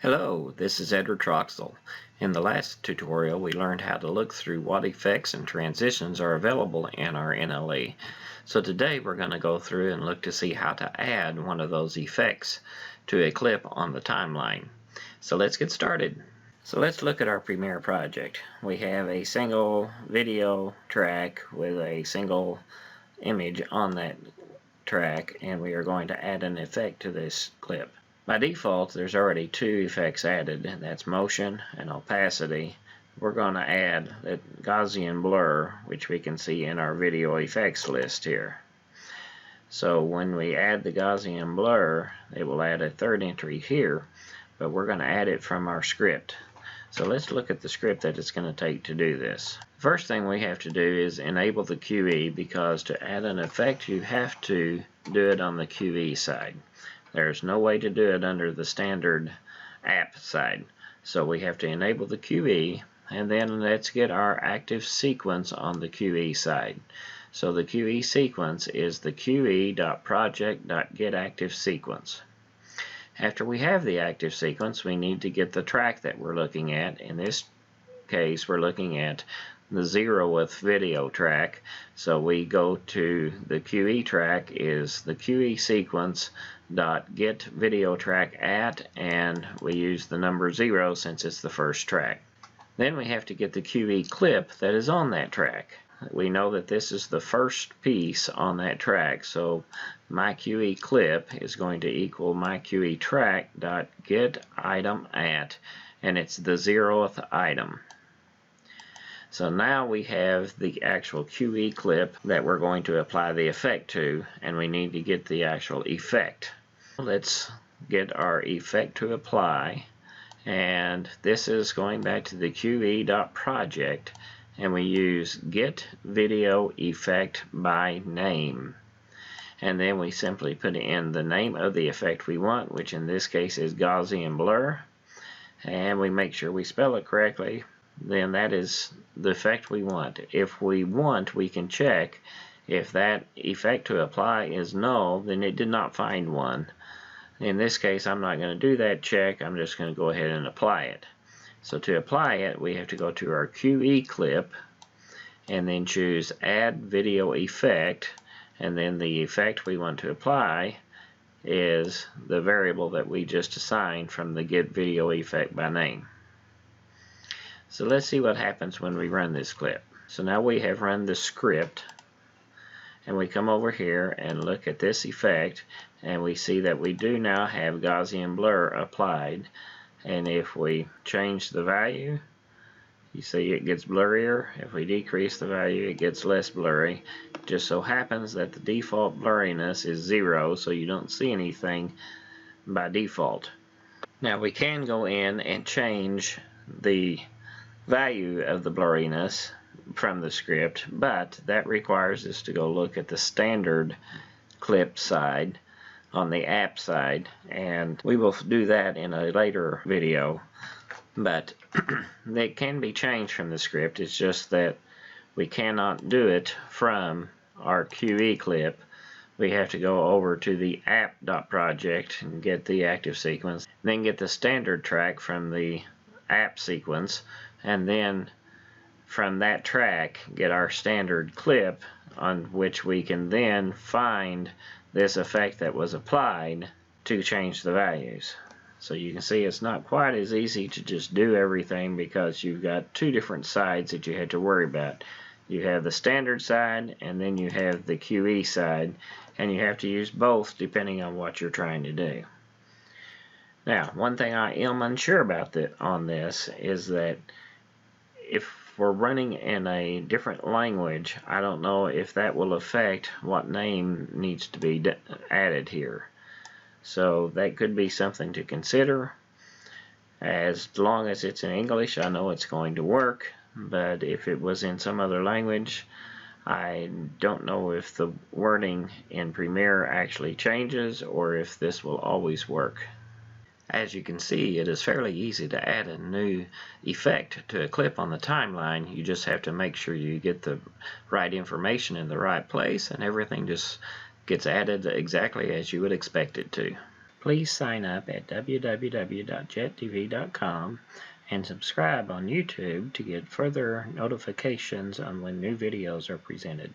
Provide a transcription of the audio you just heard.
Hello, this is Edward Troxel. In the last tutorial we learned how to look through what effects and transitions are available in our NLE. So today we're going to go through and look to see how to add one of those effects to a clip on the timeline. So let's get started. So let's look at our Premiere project. We have a single video track with a single image on that track, and we are going to add an effect to this clip. By default, there's already two effects added, and that's motion and opacity. We're going to add that Gaussian blur, which we can see in our video effects list here. So when we add the Gaussian blur, it will add a third entry here, but we're going to add it from our script. So let's look at the script that it's going to take to do this. First thing we have to do is enable the QE, because to add an effect you have to do it on the QE side. There's no way to do it under the standard app side. So we have to enable the QE, and then let's get our active sequence on the QE side. So the QE sequence is the QE.project.getActiveSequence. After we have the active sequence, we need to get the track that we're looking at. In this case, we're looking at the 0th video track. So we go to the QE track is the QE sequence dot get video track at, and we use the number 0 since it's the first track. Then we have to get the QE clip that is on that track. We know that this is the first piece on that track, so my QE clip is going to equal my QE track dot get item at, and it's the 0th item. So now we have the actual QE clip that we're going to apply the effect to, and we need to get the actual effect. Let's get our effect to apply, and this is going back to the QE.project, and we use get video effect by name. And then we simply put in the name of the effect we want, which in this case is Gaussian blur, and we make sure we spell it correctly. Then that is the effect we want. If we want, we can check. If that effect to apply is null, then it did not find one. In this case, I'm not going to do that check. I'm just going to go ahead and apply it. So to apply it, we have to go to our QE clip and then choose Add Video Effect, and then the effect we want to apply is the variable that we just assigned from the Get Video Effect by name. So let's see what happens when we run this clip. So now we have run the script, and we come over here and look at this effect, and we see that we do now have Gaussian blur applied. And if we change the value, you see it gets blurrier. If we decrease the value, it gets less blurry. It just so happens that the default blurriness is 0, so you don't see anything by default. Now we can go in and change the value of the blurriness from the script, but that requires us to go look at the standard clip side on the app side, and we will do that in a later video. But it can be changed from the script. It's just that we cannot do it from our QE clip. We have to go over to the app.project and get the active sequence, then get the standard track from the app sequence, and then from that track get our standard clip, on which we can then find this effect that was applied to change the values. So you can see it's not quite as easy to just do everything, because you've got two different sides that you have to worry about. You have the standard side, and then you have the QE side, and you have to use both depending on what you're trying to do. Now, one thing I am unsure about on this is that if we're running in a different language, I don't know if that will affect what name needs to be added here. So that could be something to consider. As long as it's in English, I know it's going to work, but if it was in some other language, I don't know if the wording in Premiere actually changes or if this will always work. As you can see, it is fairly easy to add a new effect to a clip on the timeline. You just have to make sure you get the right information in the right place, and everything just gets added exactly as you would expect it to. Please sign up at www.jettv.com and subscribe on YouTube to get further notifications on when new videos are presented.